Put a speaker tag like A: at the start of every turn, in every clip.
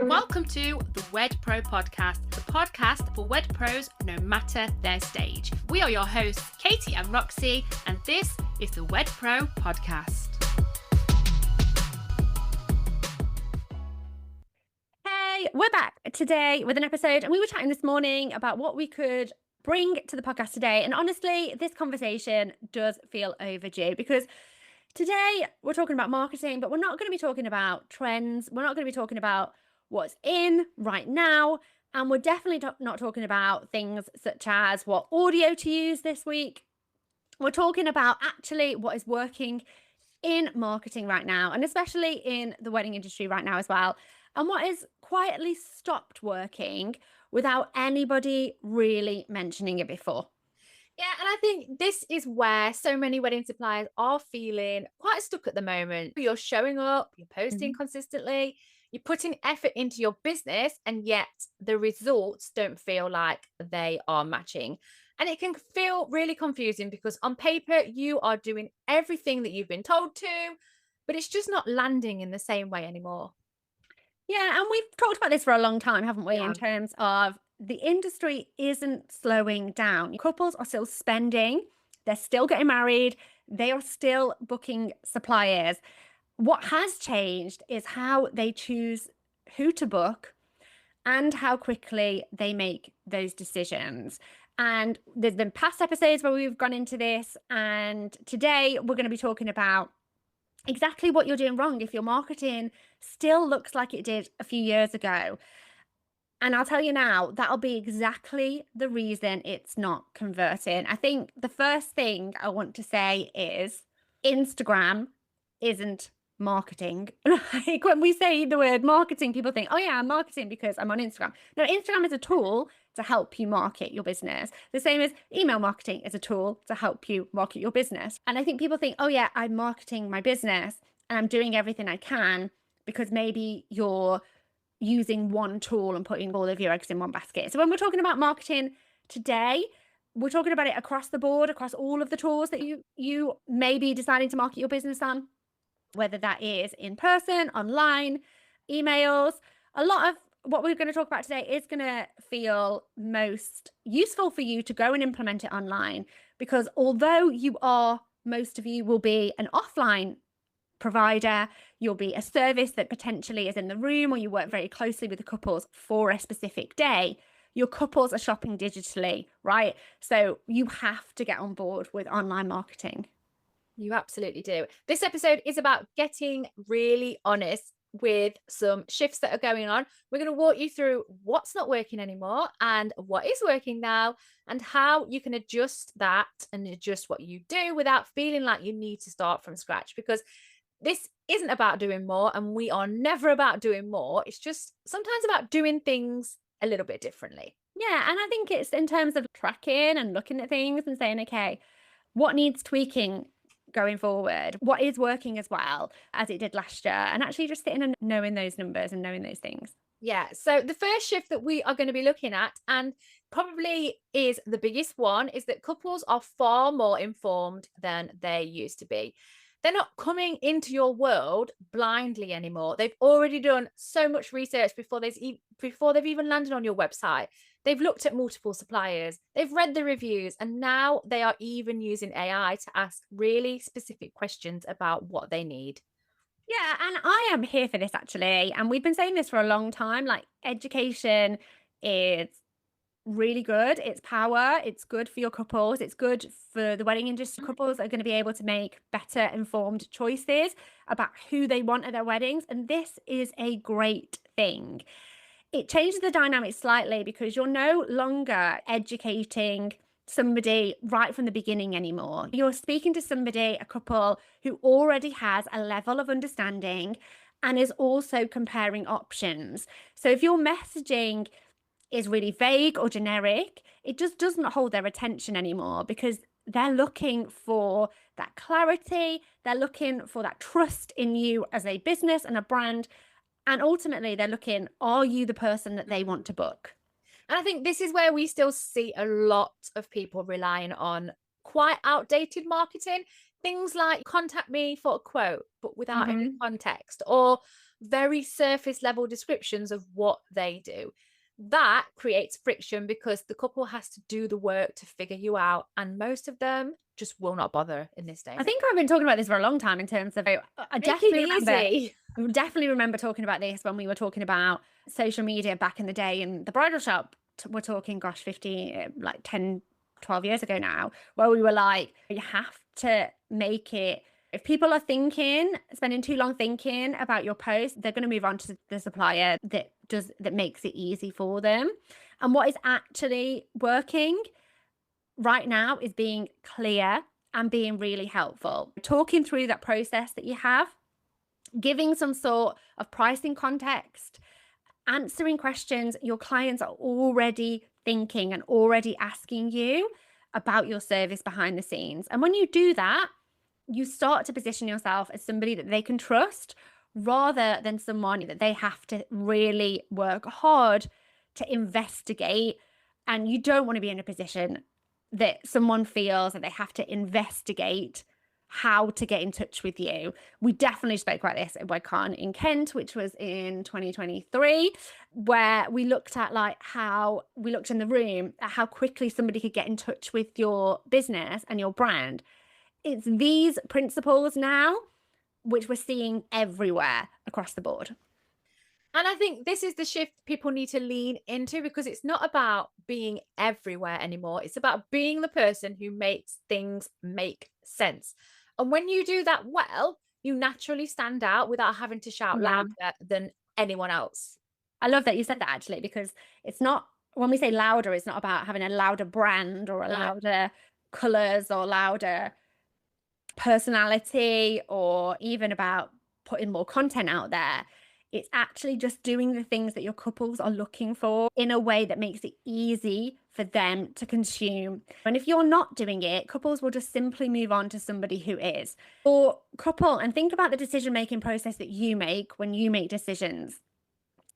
A: Welcome to the Wed Pro podcast, the podcast for Wed Pros no matter their stage. We are your hosts, Katie and Roxy, and this is the Wed Pro podcast.
B: Hey, we're back today with an episode, and we were chatting this morning about what we could bring to the podcast today. And honestly, this conversation does feel overdue because today we're talking about marketing, but we're not going to be talking about trends. We're not going to be talking about what's in right now. And we're definitely not talking about things such as what audio to use this week. We're talking about actually what is working in marketing right now, and especially in the wedding industry right now as well. And what is quietly stopped working without anybody really mentioning it before.
C: Yeah, and I think this is where so many wedding suppliers are feeling quite stuck at the moment. You're showing up, you're posting consistently, you're putting effort into your business, and yet the results don't feel like they are matching. And it can feel really confusing because on paper, you are doing everything that you've been told to, but it's just not landing in the same way anymore.
B: Yeah, and we've talked about this for a long time, haven't we,
C: Yeah.
B: in terms of the industry isn't slowing down. Couples are still spending, they're still getting married, they are still booking suppliers. What has changed is how they choose who to book and how quickly they make those decisions. And there's been past episodes where we've gone into this, and today we're going to be talking about exactly what you're doing wrong if your marketing still looks like it did a few years ago. And I'll tell you now, that'll be exactly the reason it's not converting. I think the first thing I want to say is Instagram isn't marketing. Like when we say the word marketing, people think, oh yeah, I'm marketing because I'm on Instagram. No, Instagram is a tool to help you market your business. The same as email marketing is a tool to help you market your business. And I think people think, oh yeah, I'm marketing my business and I'm doing everything I can because maybe you're using one tool and putting all of your eggs in one basket. So when we're talking about marketing today, we're talking about it across the board, across all of the tools that you may be deciding to market your business on, whether that is in person, online, emails. A lot of what we're going to talk about today is going to feel most useful for you to go and implement it online, because although most of you will be an offline provider, you'll be a service that potentially is in the room, or you work very closely with the couples for a specific day, your couples are shopping digitally, right? So you have to get on board with online marketing.
C: You absolutely do. This episode is about getting really honest with some shifts that are going on. We're going to walk you through what's not working anymore and what is working now, and how you can adjust that and adjust what you do without feeling like you need to start from scratch, because this isn't about doing more, and we are never about doing more. It's just sometimes about doing things a little bit differently.
B: Yeah, and I think it's in terms of tracking and looking at things and saying, okay, what needs tweaking going forward? What is working as well as it did last year? And actually just sitting and knowing those numbers and knowing those things.
C: Yeah. So the first shift that we are going to be looking at, and probably is the biggest one, is that couples are far more informed than they used to be. They're not coming into your world blindly anymore. They've already done so much research before they've even landed on your website. They've looked at multiple suppliers, they've read the reviews, and now they are even using AI to ask really specific questions about what they need.
B: Yeah, and I am here for this actually. And we've been saying this for a long time. Like, education is really good. It's power. It's good for your couples. It's good for the wedding industry. Couples are going to be able to make better informed choices about who they want at their weddings. And this is a great thing. It changes the dynamic slightly because you're no longer educating somebody right from the beginning anymore. You're speaking to somebody, a couple who already has a level of understanding and is also comparing options. So if your messaging is really vague or generic, it just doesn't hold their attention anymore, because they're looking for that clarity. They're looking for that trust in you as a business and a brand. And ultimately, they're looking, are you the person that they want to book?
C: And I think this is where we still see a lot of people relying on quite outdated marketing. Things like contact me for a quote, but without any context, or very surface level descriptions of what they do. That creates friction because the couple has to do the work to figure you out, and most of them just will not bother in this day.
B: I think I've been talking about this for a long time in terms of, I
C: Make it
B: definitely remember talking about this when we were talking about social media back in the day in the bridal shop. We're talking, gosh, 15, like 10, 12 years ago now, where we were like, you have to make it. If people are spending too long thinking about your post, they're going to move on to the supplier that makes it easy for them. And what is actually working right now is being clear and being really helpful. Talking through that process that you have, giving some sort of pricing context, answering questions your clients are already thinking and already asking you about your service behind the scenes. And when you do that, you start to position yourself as somebody that they can trust rather than someone that they have to really work hard to investigate. And you don't want to be in a position that someone feels that they have to investigate how to get in touch with you. We definitely spoke about this at WedCon in Kent, which was in 2023, where we looked at in the room at how quickly somebody could get in touch with your business and your brand. It's these principles now, which we're seeing everywhere across the board.
C: And I think this is the shift people need to lean into, because it's not about being everywhere anymore. It's about being the person who makes things make sense. And when you do that well, you naturally stand out without having to shout louder than anyone else.
B: I love that you said that, actually, because it's not, when we say louder, it's not about having a louder brand or a louder colors or louder personality or even about putting more content out there. It's actually just doing the things that your couples are looking for in a way that makes it easy for them to consume. And if you're not doing it, couples will just simply move on to somebody who is. Or couple, and think about the decision-making process that you make when you make decisions.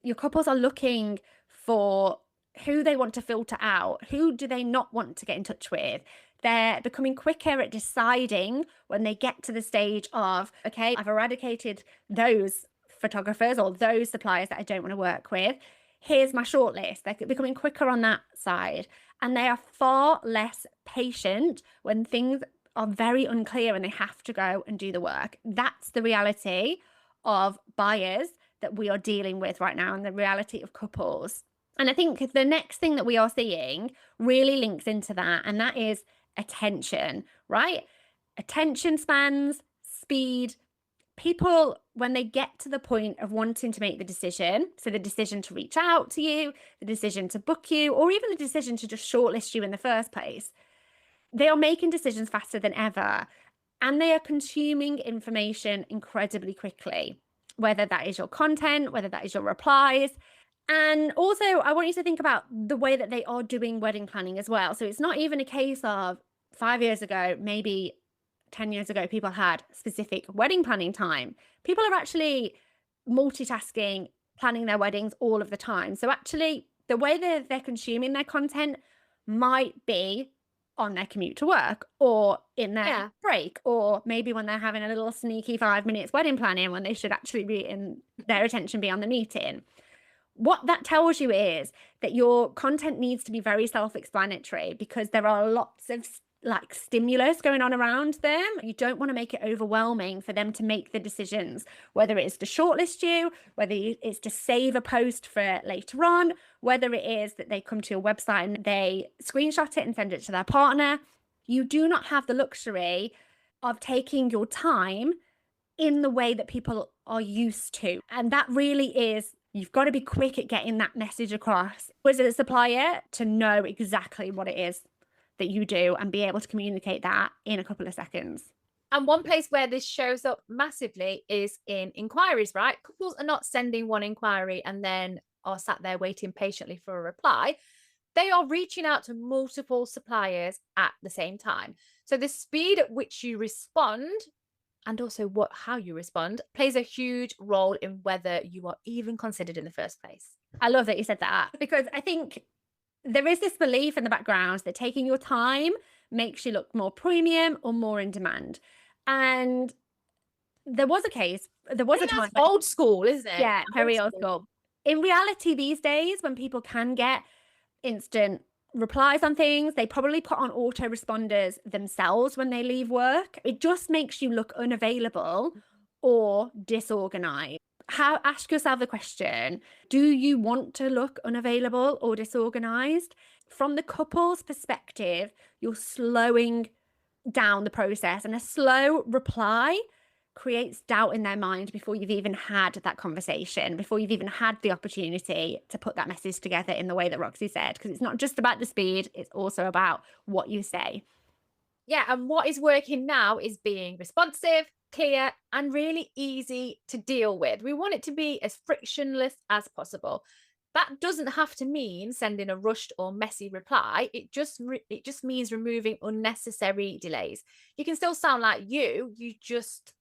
B: Your couples are looking for who they want to filter out. Who do they not want to get in touch with? They're becoming quicker at deciding when they get to the stage of, okay, I've eradicated those photographers or those suppliers that I don't want to work with. Here's my shortlist. They're becoming quicker on that side. And they are far less patient when things are very unclear and they have to go and do the work. That's the reality of buyers that we are dealing with right now and the reality of couples. And I think the next thing that we are seeing really links into that, and that is attention, right? Attention spans, speed. People, when they get to the point of wanting to make the decision, so the decision to reach out to you, the decision to book you, or even the decision to just shortlist you in the first place, they are making decisions faster than ever. And they are consuming information incredibly quickly, whether that is your content, whether that is your replies. And also, I want you to think about the way that they are doing wedding planning as well. So it's not even a case of 5 years ago, maybe 10 years ago, people had specific wedding planning time. People are actually multitasking, planning their weddings all of the time. So actually, the way that they're consuming their content might be on their commute to work or in their break, or maybe when they're having a little sneaky 5 minutes wedding planning when they should actually be in their attention be on the meeting. What that tells you is that your content needs to be very self-explanatory, because there are lots of stimulus going on around them. You don't want to make it overwhelming for them to make the decisions, whether it's to shortlist you, whether it's to save a post for later on, whether it is that they come to your website and they screenshot it and send it to their partner. You do not have the luxury of taking your time in the way that people are used to. And that really is, you've got to be quick at getting that message across as a supplier to know exactly what it is that you do and be able to communicate that in a couple of seconds.
C: And one place where this shows up massively is in inquiries, right? Couples are not sending one inquiry and then are sat there waiting patiently for a reply. They are reaching out to multiple suppliers at the same time. So the speed at which you respond, and also how you respond, plays a huge role in whether you are even considered in the first place.
B: I love that you said that, because I think there is this belief in the background that taking your time makes you look more premium or more in demand. And there was a time.
C: That's old school, isn't it?
B: Yeah, very old school. In reality, these days, when people can get instant replies on things, they probably put on autoresponders themselves when they leave work. It just makes you look unavailable or disorganized. Ask yourself the question, do you want to look unavailable or disorganized? From the couple's perspective, you're slowing down the process, and a slow reply creates doubt in their mind before you've even had that conversation, before you've even had the opportunity to put that message together in the way that Roxy said, because it's not just about the speed, it's also about what you say.
C: Yeah, and what is working now is being responsive, clear, and really easy to deal with. We want it to be as frictionless as possible. That doesn't have to mean sending a rushed or messy reply. It just means removing unnecessary delays. You can still sound like you just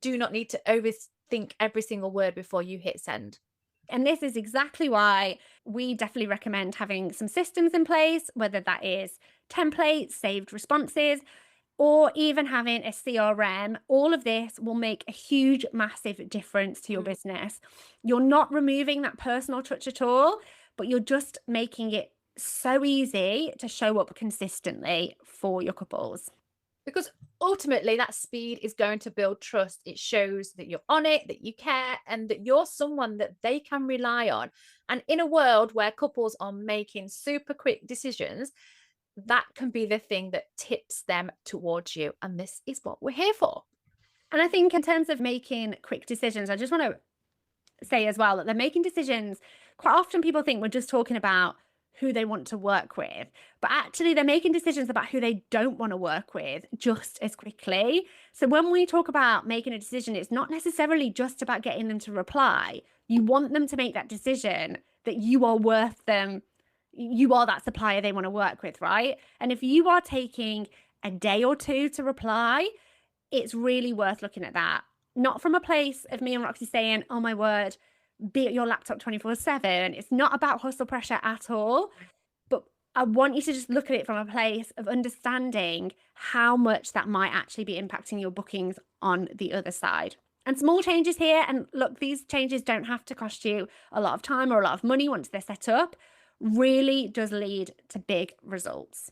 C: do not need to overthink every single word before you hit send.
B: And this is exactly why we definitely recommend having some systems in place, whether that is templates, saved responses, or even having a CRM. All of this will make a huge, massive difference to your business. You're not removing that personal touch at all, but you're just making it so easy to show up consistently for your couples.
C: Because ultimately that speed is going to build trust. It shows that you're on it, that you care, and that you're someone that they can rely on. And in a world where couples are making super quick decisions, that can be the thing that tips them towards you. And this is what we're here for.
B: And I think in terms of making quick decisions, I just want to say as well that they're making decisions. Quite often people think we're just talking about who they want to work with, but actually they're making decisions about who they don't want to work with just as quickly. So when we talk about making a decision, it's not necessarily just about getting them to reply. You want them to make that decision that you are worth them. You are that supplier they want to work with, right? And if you are taking a day or two to reply, it's really worth looking at that. Not from a place of me and Roxy saying, oh my word, be at your laptop 24/7. It's not about hustle pressure at all. But I want you to just look at it from a place of understanding how much that might actually be impacting your bookings on the other side. And small changes here. And look, these changes don't have to cost you a lot of time or a lot of money once they're set up. Really does lead to big results.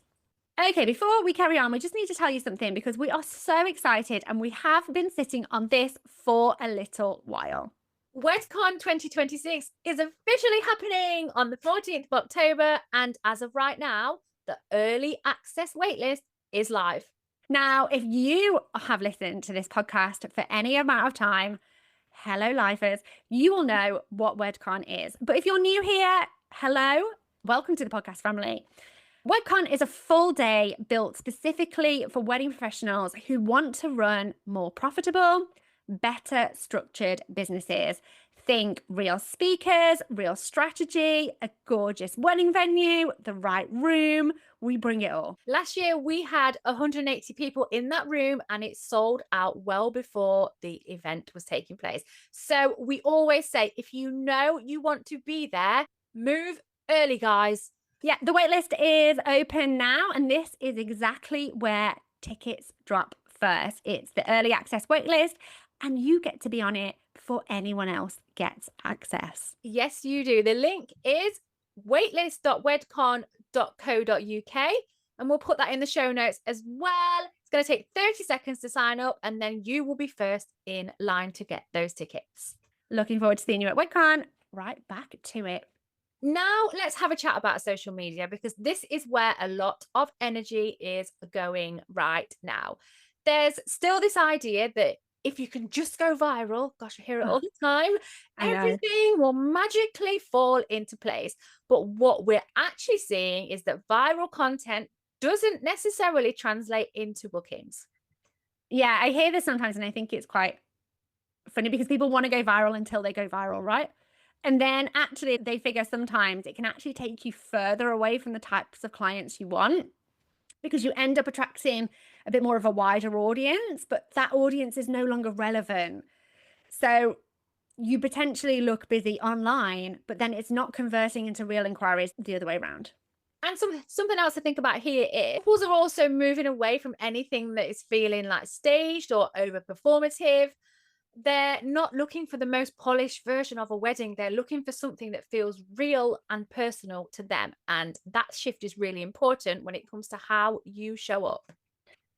B: Okay, before we carry on, we just need to tell you something because we are so excited and we have been sitting on this for a little while.
C: WedCon 2026 is officially happening on the 14th of October. And as of right now, the early access waitlist is live.
B: Now, if you have listened to this podcast for any amount of time, hello, lifers, you will know what WedCon is. But if you're new here, hello, welcome to the podcast family. WedCon is a full day built specifically for wedding professionals who want to run more profitable, better structured businesses. Think real speakers, real strategy, a gorgeous wedding venue, the right room. We bring it all.
C: Last year, we had 180 people in that room and it sold out well before the event was taking place. So we always say, if you know you want to be there, move early, guys.
B: Yeah, the waitlist is open now, and this is exactly where tickets drop first. It's the early access waitlist, and you get to be on it before anyone else gets access.
C: Yes, you do. The link is waitlist.wedcon.co.uk, and we'll put that in the show notes as well. It's going to take 30 seconds to sign up, and then you will be first in line to get those tickets.
B: Looking forward to seeing you at WedCon. Right, back to it.
C: Now, let's have a chat about social media because this is where a lot of energy is going right now. There's still this idea that if you can just go viral, gosh, I hear it all the time, everything will magically fall into place. But what we're actually seeing is that viral content doesn't necessarily translate into bookings.
B: Yeah, I hear this sometimes and I think it's quite funny because people want to go viral until they go viral, right? And then actually they figure sometimes it can actually take you further away from the types of clients you want because you end up attracting a bit more of a wider audience, but that audience is no longer relevant. So you potentially look busy online, but then it's not converting into real inquiries the other way around.
C: And something else to think about here is couples are also moving away from anything that is feeling like staged or over performative. they're not looking for the most polished version of a wedding. They're looking for something that feels real and personal to them. And that shift is really important when it comes to how you show up.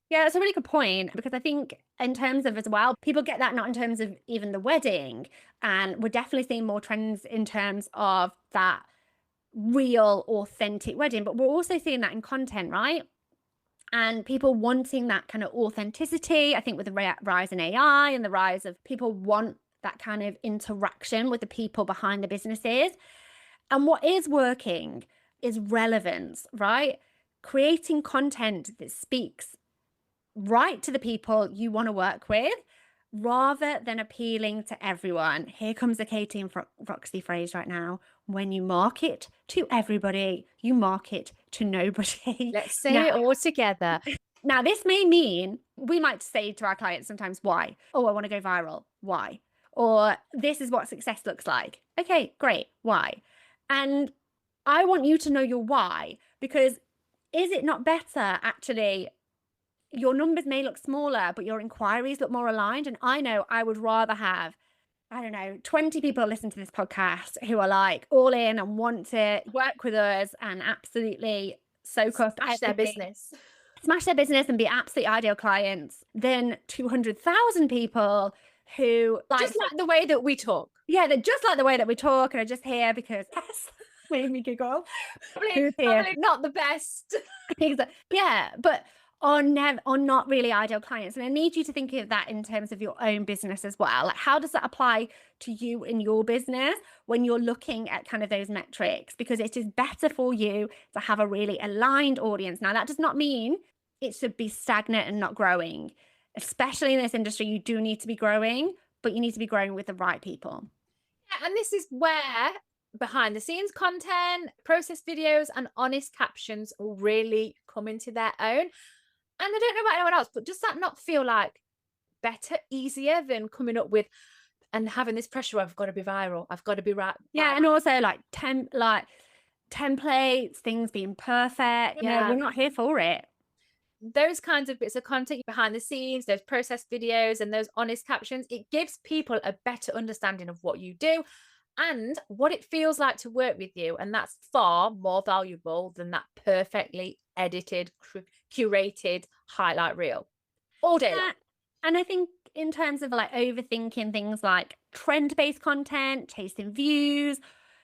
B: Yeah, that's a really good point, because I think in terms of as well, people get that not in terms of even the wedding. And we're definitely seeing more trends in terms of that real, authentic wedding, but we're also seeing that in content, right? And people wanting that kind of authenticity. I think with the rise in AI and the rise of people want that kind of interaction with the people behind the businesses. And what is working is relevance, right? Creating content that speaks right to the people you want to work with, rather than appealing to everyone. Here comes the Katie and Roxy phrase right now. When you market to everybody, you market to nobody.
C: Let's say it all together.
B: Now, this may mean we might say to our clients sometimes, why? Oh, I want to go viral. Why? Or this is what success looks like. Okay, great. Why? And I want you to know your why, because is it not better actually? Your numbers may look smaller, but your inquiries look more aligned. And I know I would rather have, I don't know, 20 people listen to this podcast who are like all in and want to work with us and absolutely soak up
C: their business.
B: Smash their business and be absolutely ideal clients, than 200,000 people who
C: just like the way that we talk.
B: Yeah, they're just like the way that we talk and are just here because made me giggle.
C: Probably not the best.
B: Yeah, but are not really ideal clients. And I need you to think of that in terms of your own business as well. Like, how does that apply to you in your business when you're looking at kind of those metrics? Because it is better for you to have a really aligned audience. Now, that does not mean it should be stagnant and not growing. Especially in this industry, you do need to be growing, but you need to be growing with the right people.
C: Yeah, and this is where behind the scenes content, process videos, and honest captions will really come into their own. And I don't know about anyone else, but does that not feel like better, easier than coming up with and having this pressure? I've got to be viral. I've got to be right.
B: Yeah, and also like templates, things being perfect.
C: Yeah,
B: we're not here for it.
C: Those kinds of bits of content behind the scenes, those process videos and those honest captions, it gives people a better understanding of what you do and what it feels like to work with you. And that's far more valuable than that perfectly edited, curated highlight reel all day long.
B: And I think in terms of like overthinking things like trend-based content, chasing views,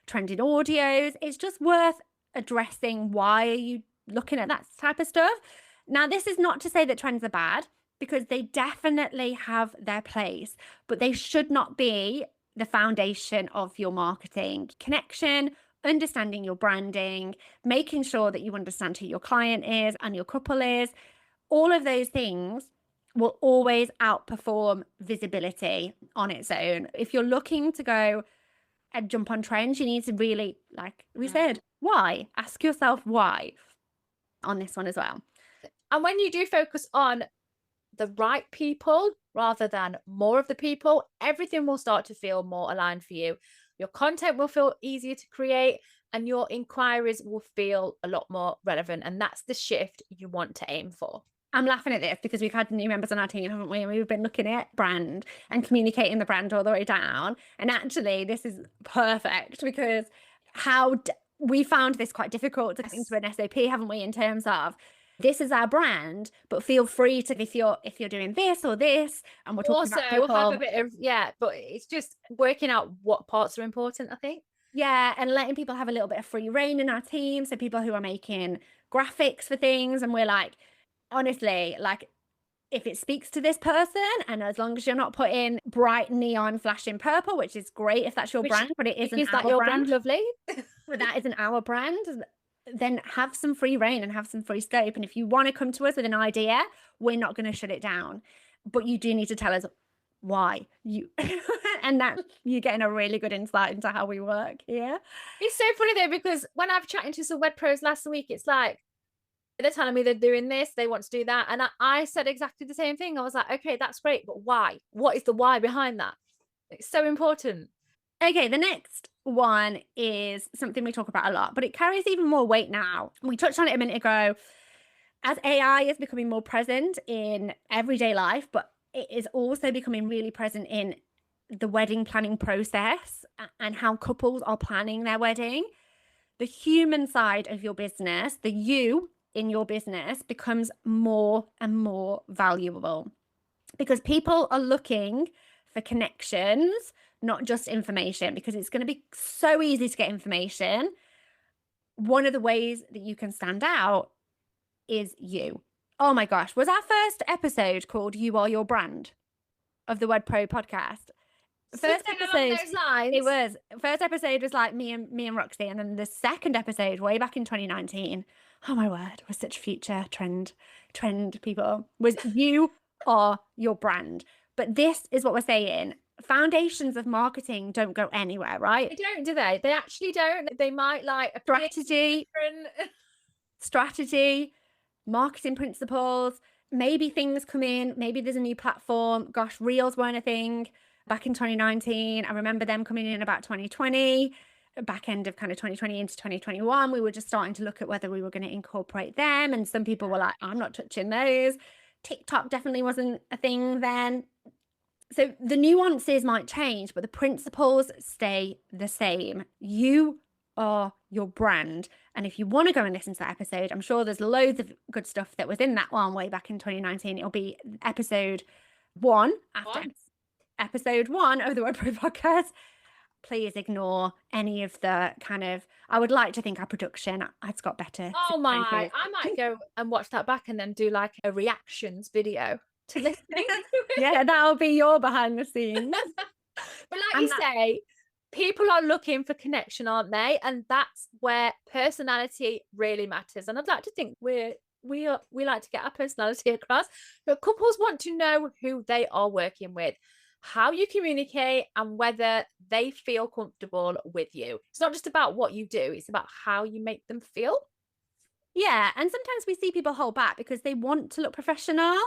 B: trending audios, it's just worth addressing why are you looking at that type of stuff. Now, this is not to say that trends are bad, because they definitely have their place, but they should not be the foundation of your marketing. Connection, understanding your branding, making sure that you understand who your client is and your couple is, all of those things will always outperform visibility on its own. If you're looking to go and jump on trends, you need to really, like we said, why? Ask yourself why on this one as well.
C: And when you do focus on the right people rather than more of the people, everything will start to feel more aligned for you. Your content will feel easier to create and your inquiries will feel a lot more relevant. And that's the shift you want to aim for.
B: I'm laughing at this because we've had new members on our team, haven't we? And we've been looking at brand and communicating the brand all the way down. And actually, this is perfect because we found this quite difficult to get into an SOP, haven't we? In terms of this is our brand, but feel free to if you're doing this or this, and we're talking
C: also
B: about
C: have a bit of but it's just working out what parts are important, I think.
B: Yeah, and letting people have a little bit of free reign in our team. So people who are making graphics for things, and we're like, honestly, like if it speaks to this person, and as long as you're not putting bright neon flashing purple, which is great if that's your brand, but it isn't our brand.
C: Lovely.
B: But that isn't our brand. Then have some free reign and have some free scope. And if you want to come to us with an idea, we're not going to shut it down. But you do need to tell us why you and that you're getting a really good insight into how we work here.
C: It's so funny though, because when I've chatted to some web pros last week, it's like they're telling me they're doing this, they want to do that. And I said exactly the same thing. I was like, okay, that's great, but why? What is the why behind that? It's so important.
B: Okay, the next one is something we talk about a lot, but it carries even more weight now. We touched on it a minute ago. As AI is becoming more present in everyday life, but it is also becoming really present in the wedding planning process and how couples are planning their wedding, the human side of your business, the you in your business, becomes more and more valuable because people are looking for connections, not just information, because it's going to be so easy to get information. One of the ways that you can stand out is you. Oh my gosh, was our first episode called You Are Your Brand of the Wed Pro podcast?
C: Something along those lines.
B: It was. First episode was like me and Roxy, and then the second episode, way back in 2019, oh my word, was such future trend people, was You Are Your Brand. But this is what we're saying. Foundations of marketing don't go anywhere, right?
C: They don't, do they? They actually don't. They might like a
B: strategy, marketing principles. Maybe things come in, maybe there's a new platform. Gosh, Reels weren't a thing back in 2019. I remember them coming in about 2020, back end of kind of 2020 into 2021. We were just starting to look at whether we were going to incorporate them. And some people were like, I'm not touching those. TikTok definitely wasn't a thing then. So the nuances might change, but the principles stay the same. You are your brand. And if you want to go and listen to that episode, I'm sure there's loads of good stuff that was in that one way back in 2019. It'll be episode 1 after episode 1 of the Wed Pro podcast. Please ignore any of the kind of, I would like to think our production has got better.
C: Oh my, I might go and watch that back and then do like a reactions video to listening.
B: Yeah, that'll be your behind the scenes.
C: But like you say, people are looking for connection, aren't they? And that's where personality really matters. And I'd like to think we like to get our personality across, but couples want to know who they are working with, how you communicate, and whether they feel comfortable with you. It's not just about what you do, it's about how you make them feel.
B: Yeah, and sometimes we see people hold back because they want to look professional.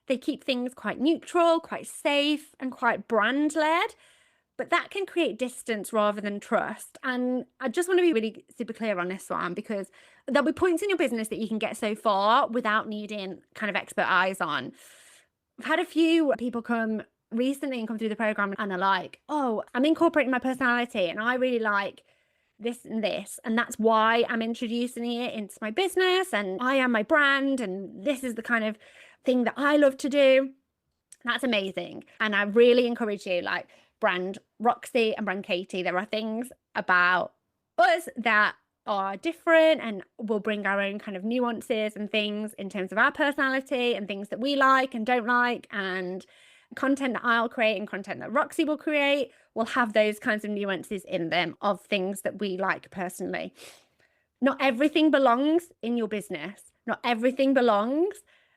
B: They keep things quite neutral, quite safe, and quite brand led. But that can create distance rather than trust. And I just want to be really super clear on this one, because there'll be points in your business that you can get so far without needing kind of expert eyes on. I've had a few people come recently and come through the program and are like, oh, I'm incorporating my personality and I really like this and this, and that's why I'm introducing it into my business, and I am my brand, and this is the kind of thing that I love to do. That's amazing. And I really encourage you, like, brand Roxy and brand Katie, there are things about us that are different and we'll bring our own kind of nuances and things in terms of our personality and things that we like and don't like, and content that I'll create and content that Roxy will create will have those kinds of nuances in them of things that we like personally. Not everything belongs in your business. Not everything belongs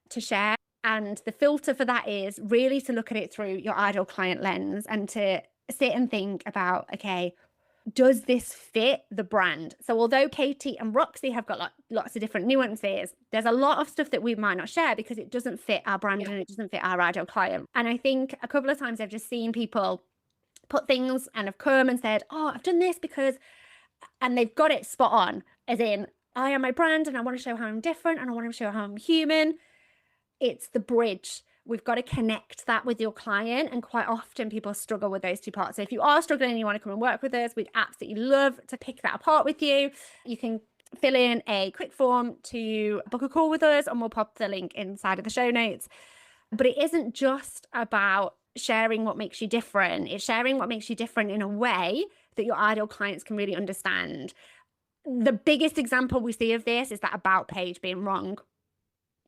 B: to share. And the filter for that is really to look at it through your ideal client lens and to sit and think about, okay, does this fit the brand? So although Katie and Roxy have got lots of different nuances, there's a lot of stuff that we might not share because it doesn't fit our brand and it doesn't fit our ideal client. And I think a couple of times I've just seen people put things and have come and said, oh, I've done this because, and they've got it spot on, as in, I am my brand and I want to show how I'm different and I want to show how I'm human. It's the bridge. We've got to connect that with your client. And quite often people struggle with those two parts. So if you are struggling and you want to come and work with us, we'd absolutely love to pick that apart with you. You can fill in a quick form to book a call with us, and we'll pop the link inside of the show notes. But it isn't just about sharing what makes you different. It's sharing what makes you different in a way that your ideal clients can really understand. The biggest example we see of this is that about page being wrong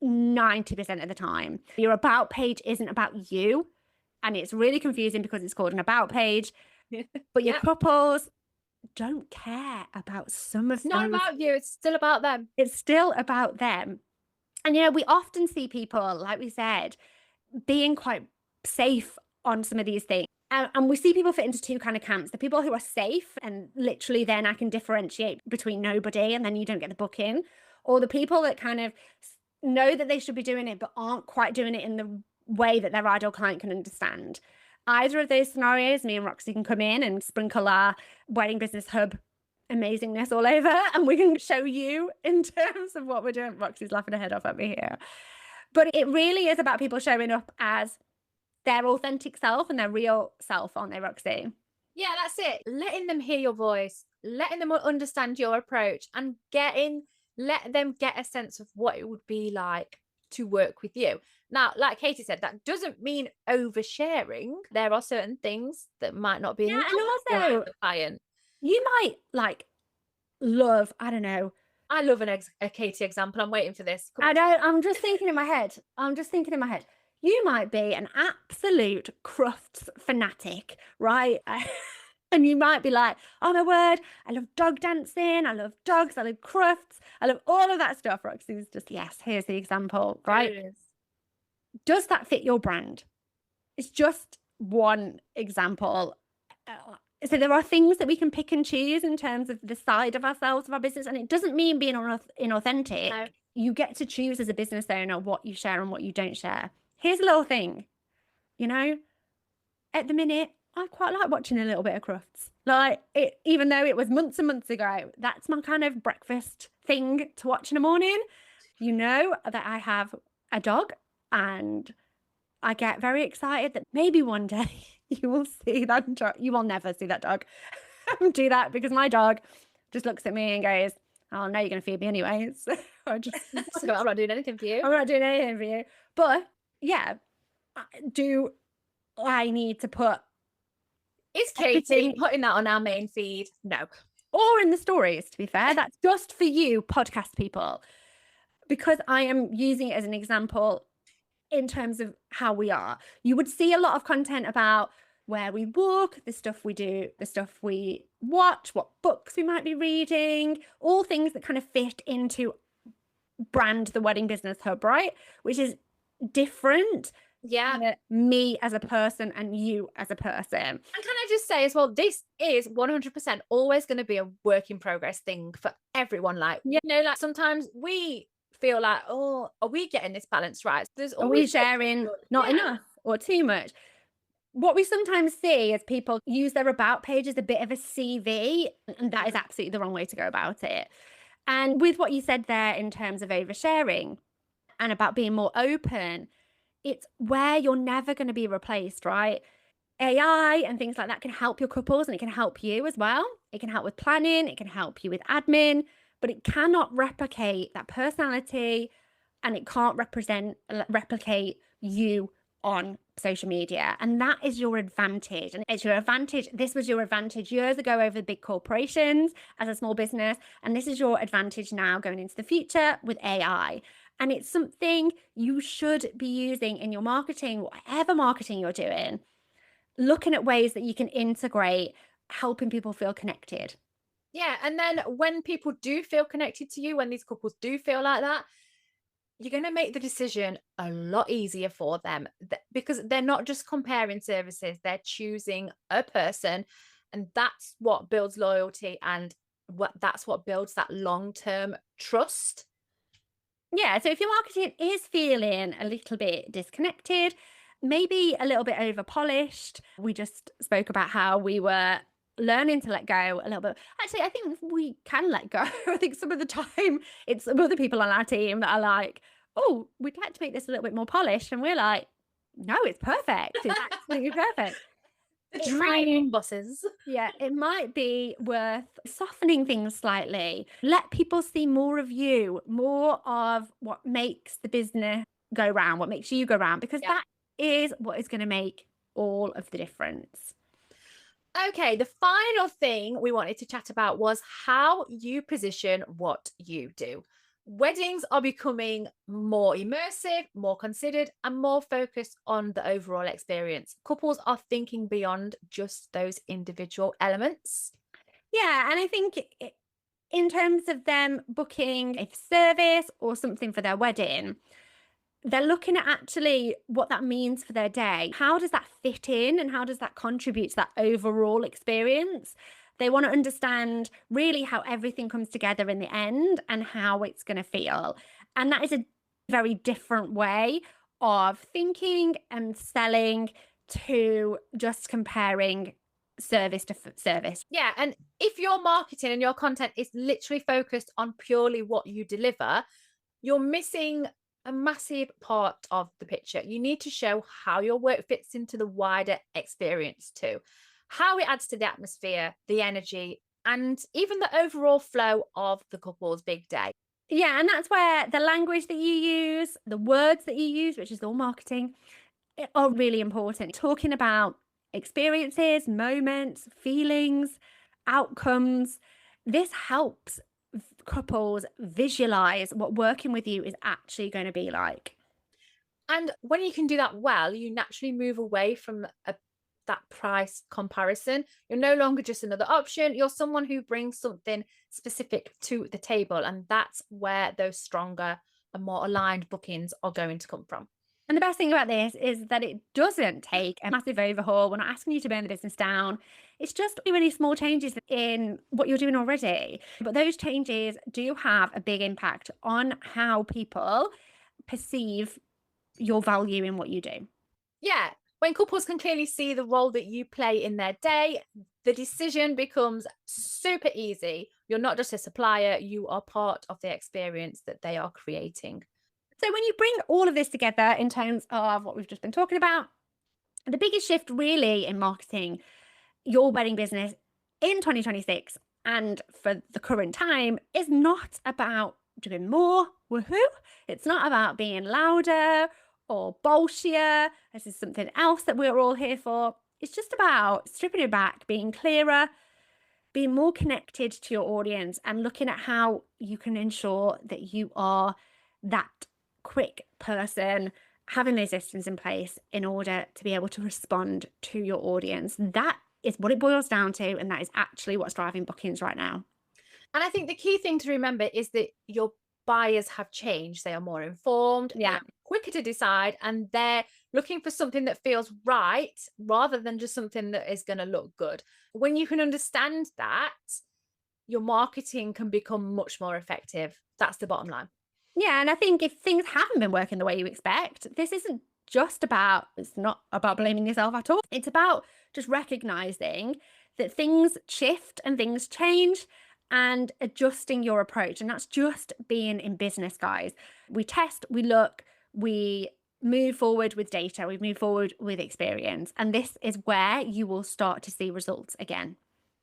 B: 90% of the time. Your about page isn't about you, and it's really confusing because it's called an about page. But your couples don't care about some of
C: It's not about you, it's still about them.
B: It's still about them. And you know, we often see people, like we said, being quite safe on some of these things. And we see people fit into two kind of camps. The people who are safe and literally then I can differentiate between nobody and then you don't get the booking, or the people that kind of know that they should be doing it but aren't quite doing it in the way that their ideal client can understand. Either of those scenarios, me and Roxy can come in and sprinkle our wedding business hub amazingness all over, and we can show you in terms of what we're doing. Roxy's laughing her head off at me here. But it really is about people showing up as their authentic self and their real self, aren't they, Roxy?
C: Yeah, that's it. Letting them hear your voice, letting them understand your approach, and let them get a sense of what it would be like to work with you. Now, like Katie said, that doesn't mean oversharing. There are certain things that might not be
B: Yeah,
C: enough
B: and
C: for
B: also
C: the client.
B: you might like love, I don't know.
C: I love a Katie example. I'm waiting for this. Come
B: I
C: on.
B: don't, I'm just thinking in my head. You might be an absolute crufts fanatic, right? And you might be like, oh my word, I love dog dancing, I love dogs, I love crufts, I love all of that stuff. Roxy's just, yes, here's the example, right?
C: It is.
B: Does that fit your brand? It's just one example. So there are things that we can pick and choose in terms of the side of ourselves, of our business, and it doesn't mean being inauthentic.
C: No.
B: You get to choose as a business owner what you share and what you don't share. Here's a little thing, at the minute, I quite like watching a little bit of crufts. Like, even though it was months and months ago, that's my kind of breakfast thing to watch in the morning. You know that I have a dog, and I get very excited that maybe one day you will see that dog. You will never see that dog do that, because my dog just looks at me and goes, oh, no, you're going to feed me anyway. So I'm
C: not doing anything for you.
B: I'm not doing anything for you. But yeah, do I need to put
C: Is Katie putting that on our main feed? No.
B: Or in the stories, to be fair. That's just for you, podcast people, because I am using it as an example in terms of how we are. You would see a lot of content about where we walk, the stuff we do, the stuff we watch, what books we might be reading, all things that kind of fit into brand the Wedding Business Hub, right? Which is different.
C: Yeah.
B: Me as a person and you as a person.
C: And can I just say as well, this is 100% always going to be a work in progress thing for everyone. Like, like sometimes we feel like, oh, are we getting this balance right? There's always,
B: are we sharing not enough or too much? What we sometimes see is people use their about page as a bit of a CV, and that is absolutely the wrong way to go about it. And with what you said there in terms of oversharing and about being more open, it's where you're never going to be replaced, right? AI and things like that can help your couples, and it can help you as well. It can help with planning, it can help you with admin, but it cannot replicate that personality, and it can't replicate you on social media. And that is your advantage. And it's your advantage. This was your advantage years ago over the big corporations as a small business. And this is your advantage now going into the future with AI. And it's something you should be using in your marketing, whatever marketing you're doing, looking at ways that you can integrate, helping people feel connected.
C: Yeah. And then when people do feel connected to you, when these couples do feel like that, you're going to make the decision a lot easier for them, because they're not just comparing services, they're choosing a person. And that's what builds loyalty, and that's what builds that long-term trust.
B: Yeah, so if your marketing is feeling a little bit disconnected, maybe a little bit over polished, we just spoke about how we were learning to let go a little bit. Actually, I think we can let go. I think some of the time it's some other people on our team that are like, oh, we'd like to make this a little bit more polished. And we're like, no, it's perfect. It's absolutely perfect.
C: The dream bosses.
B: Yeah, it might be worth softening things slightly. Let people see more of you, more of what makes the business go round, what makes you go round, because that is what is going to make all of the difference.
C: Okay, the final thing we wanted to chat about was how you position what you do. Weddings are becoming more immersive, more considered, and more focused on the overall experience. Couples are thinking beyond just those individual elements.
B: Yeah, and I think in terms of them booking a service or something for their wedding, they're looking at actually what that means for their day. How does that fit in, and how does that contribute to that overall experience? They want to understand really how everything comes together in the end and how it's going to feel. And that is a very different way of thinking and selling to just comparing service to service.
C: Yeah. And if your marketing and your content is literally focused on purely what you deliver, you're missing a massive part of the picture. You need to show how your work fits into the wider experience too, how it adds to the atmosphere, the energy, and even the overall flow of the couple's big day.
B: Yeah, and that's where the language that you use, the words that you use, which is all marketing, are really important. Talking about experiences, moments, feelings, outcomes. This helps couples visualize what working with you is actually going to be like.
C: And when you can do that well, you naturally move away from that price comparison. You're no longer just another option. You're someone who brings something specific to the table. And that's where those stronger and more aligned bookings are going to come from.
B: And the best thing about this is that it doesn't take a massive overhaul. We're not asking you to burn the business down. It's just really small changes in what you're doing already. But those changes do have a big impact on how people perceive your value in what you do.
C: Yeah. When couples can clearly see the role that you play in their day, the decision becomes super easy. You're not just a supplier, you are part of the experience that they are creating.
B: So when you bring all of this together in terms of what we've just been talking about, the biggest shift really in marketing your wedding business in 2026 and for the current time is not about doing more, woohoo. It's not about being louder or bolshier. This is something else that we're all here for. It's just about stripping it back, being clearer, being more connected to your audience, and looking at how you can ensure that you are that quick person, having those systems in place in order to be able to respond to your audience. That is what it boils down to, and that is actually what's driving bookings right now.
C: And I think the key thing to remember is that your buyers have changed. They are more informed,
B: Yeah.
C: quicker to decide, and they're looking for something that feels right rather than just something that is going to look good. When you can understand that, your marketing can become much more effective. That's the bottom line.
B: Yeah, and I think if things haven't been working the way you expect, this isn't just about, it's not about blaming yourself at all. It's about just recognizing that things shift and things change and adjusting your approach. And that's just being in business, guys. We test, we look, we move forward with data, we move forward with experience. And this is where you will start to see results again.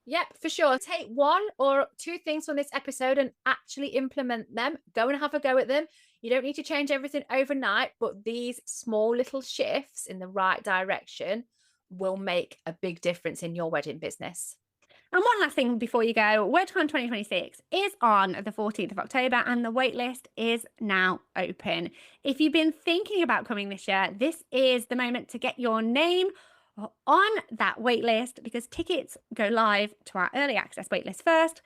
C: Yep, for sure. Take one or two things from this episode and actually implement them. Go and have a go at them. You don't need to change everything overnight, but these small little shifts in the right direction will make a big difference in your wedding business.
B: And one last thing before you go, WordCon 2026 is on the 14th of October and the waitlist is now open. If you've been thinking about coming this year, this is the moment to get your name on that waitlist because tickets go live to our early access waitlist first,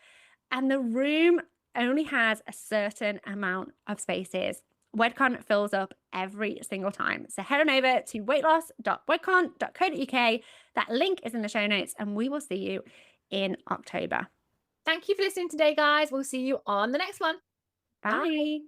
B: and the room only has a certain amount of spaces. WedCon fills up every single time. So head on over to weightloss.wedcon.co.uk. That link is in the show notes, and we will see you in October.
C: Thank you for listening today, guys. We'll see you on the next one.
B: Bye.